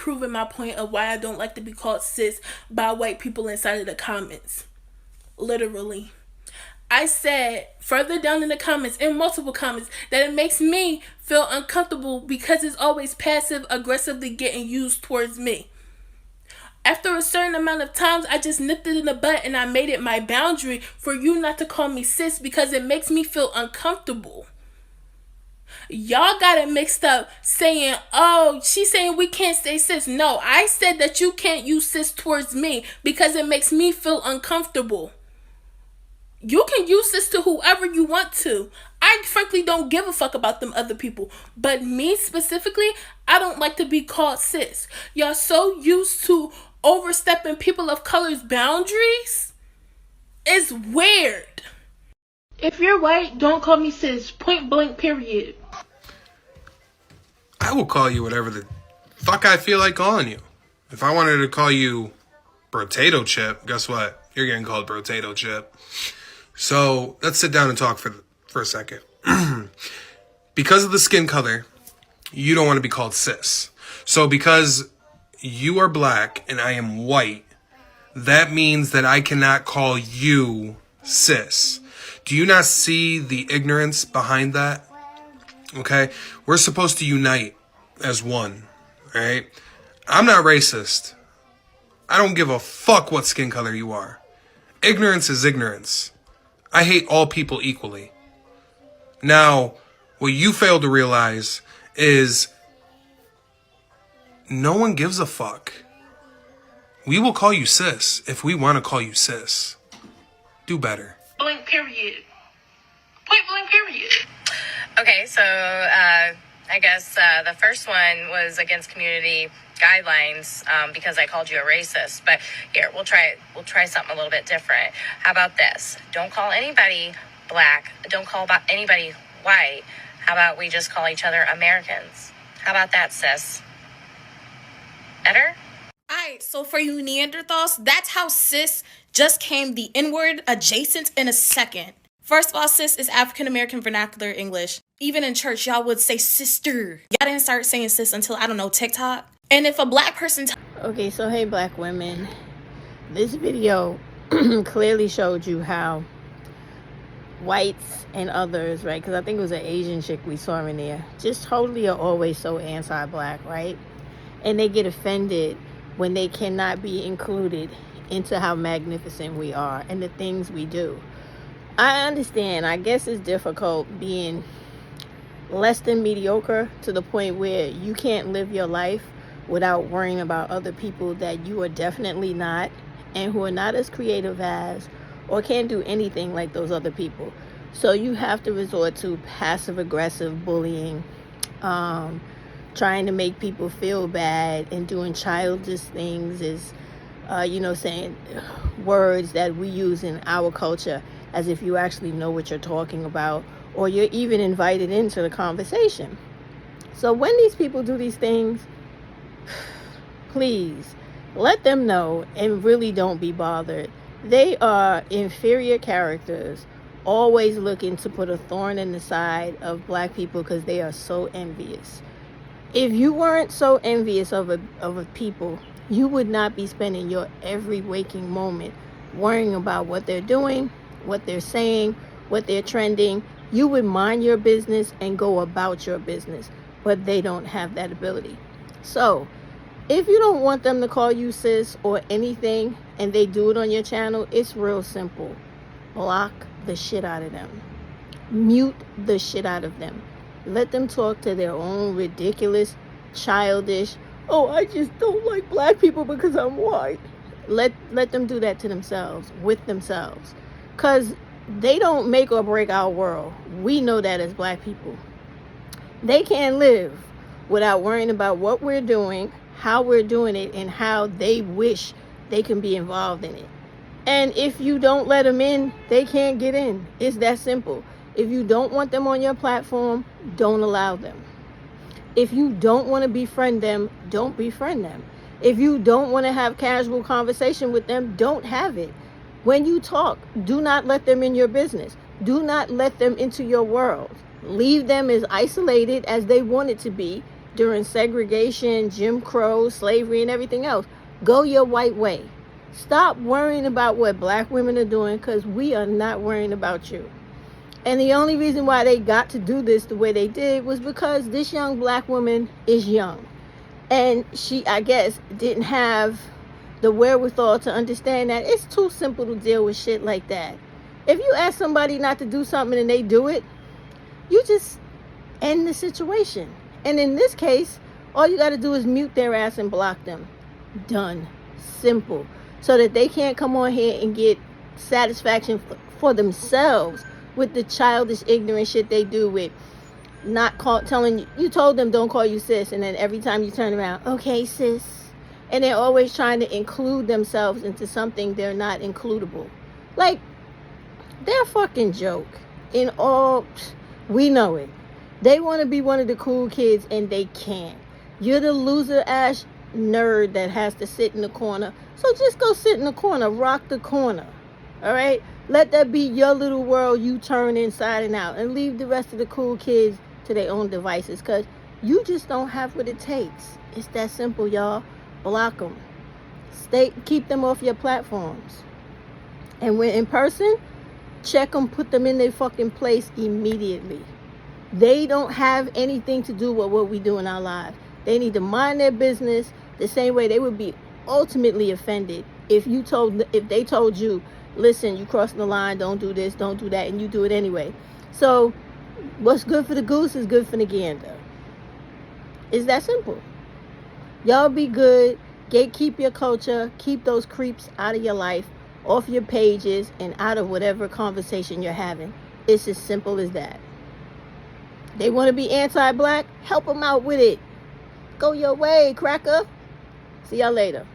proving my point of why I don't like to be called sis by white people inside of the comments. Literally. I said further down in the comments, in multiple comments, that it makes me feel uncomfortable because it's always passive aggressively getting used towards me. After a certain amount of times, I just nipped it in the butt and I made it my boundary for you not to call me sis because it makes me feel uncomfortable. Y'all got it mixed up saying, oh, she's saying we can't say sis. No, I said that you can't use sis towards me because it makes me feel uncomfortable. You can use this to whoever you want to. I frankly don't give a fuck about them other people. But me specifically, I don't like to be called sis. Y'all so used to overstepping people of color's boundaries. It's weird. If you're white, don't call me sis. Point blank, period. I will call you whatever the fuck I feel like calling you. If I wanted to call you potato chip, guess what? You're getting called potato chip. So let's sit down and talk for a second. Because of the skin color, you don't want to be called sis. So because you are black and I am white, that means that I cannot call you sis. Do you not see the ignorance behind that? Okay? We're supposed to unite as one, right? I'm not racist. I don't give a fuck what skin color you are. Ignorance is ignorance. I hate all people equally. Now, what you fail to realize is no one gives a fuck. We will call you sis if we want to call you sis. Do better. Blank period. Point blank period. Okay, so I guess the first one was against community guidelines because I called you a racist. But here, we'll try something a little bit different. How about this? Don't call anybody black. Don't call anybody white. How about we just call each other Americans? How about that, sis? Better? Alright, so for you Neanderthals, that's how sis just came the N-word adjacent in a second. First of all, sis is African American vernacular English. Even in church, y'all would say sister. Y'all didn't start saying sis until, I don't know, TikTok. And if a black person... Okay, so hey black women. This video clearly showed you how whites and others, right? Because I think it was an Asian chick we saw in there. Just totally are always so anti-black, right? And they get offended when they cannot be included into how magnificent we are and the things we do. I understand. I guess it's difficult being less than mediocre to the point where you can't live your life without worrying about other people that you are definitely not and who are not as creative as or can't do anything like those other people. So you have to resort to passive aggressive bullying, trying to make people feel bad and doing childish things is, saying words that we use in our culture as if you actually know what you're talking about or you're even invited into the conversation. So when these people do these things, please let them know and really don't be bothered. They are inferior characters, always looking to put a thorn in the side of black people because they are so envious. If you weren't so envious of a people, you would not be spending your every waking moment worrying about what they're doing, what they're saying, what they're trending. You would mind your business and go about your business, but they don't have that ability. So if you don't want them to call you sis or anything and they do it on your channel, it's real simple. Block the shit out of them. Mute the shit out of them. Let them talk to their own ridiculous, childish, oh, I just don't like black people because I'm white. Let them do that to themselves, with themselves. Because they don't make or break our world. We know that as black people. They can't live without worrying about what we're doing, how we're doing it, and how they wish they can be involved in it. And if you don't let them in, they can't get in. It's that simple. If you don't want them on your platform, don't allow them. If you don't want to befriend them, don't befriend them. If you don't want to have casual conversation with them, don't have it. When you talk, do not let them in your business. Do not let them into your world. Leave them as isolated as they want it to be during segregation, Jim Crow, slavery, and everything else. Go your white way. Stop worrying about what black women are doing, because we are not worrying about you. And the only reason why they got to do this the way they did was because this young black woman is young. And she, I guess, didn't have the wherewithal to understand that it's too simple to deal with shit like that. If you ask somebody not to do something and they do it, you just end the situation. And in this case, all you got to do is mute their ass and block them. Done. Simple. So that they can't come on here and get satisfaction for themselves with the childish, ignorant shit they do with not telling you. You told them don't call you sis, and then every time you turn around, okay, sis. And they're always trying to include themselves into something they're not includable. Like, they're a fucking joke. In all, we know it. They want to be one of the cool kids, and they can't. You're the loser ass nerd that has to sit in the corner. So just go sit in the corner, rock the corner. All right? Let that be your little world you turn inside and out, and leave the rest of the cool kids to their own devices, because you just don't have what it takes. It's that simple, y'all. Block them. Keep them off your platforms. And when in person, check them, put them in their fucking place immediately. They don't have anything to do with what we do in our lives. They need to mind their business the same way they would be ultimately offended if they told you, listen, you crossing the line, don't do this, don't do that, and you do it anyway. So what's good for the goose is good for the gander. It's that simple. Y'all be good. Gatekeep your culture. Keep those creeps out of your life, off your pages, and out of whatever conversation you're having. It's as simple as that. They want to be anti-black? Help them out with it. Go your way, cracker. See y'all later.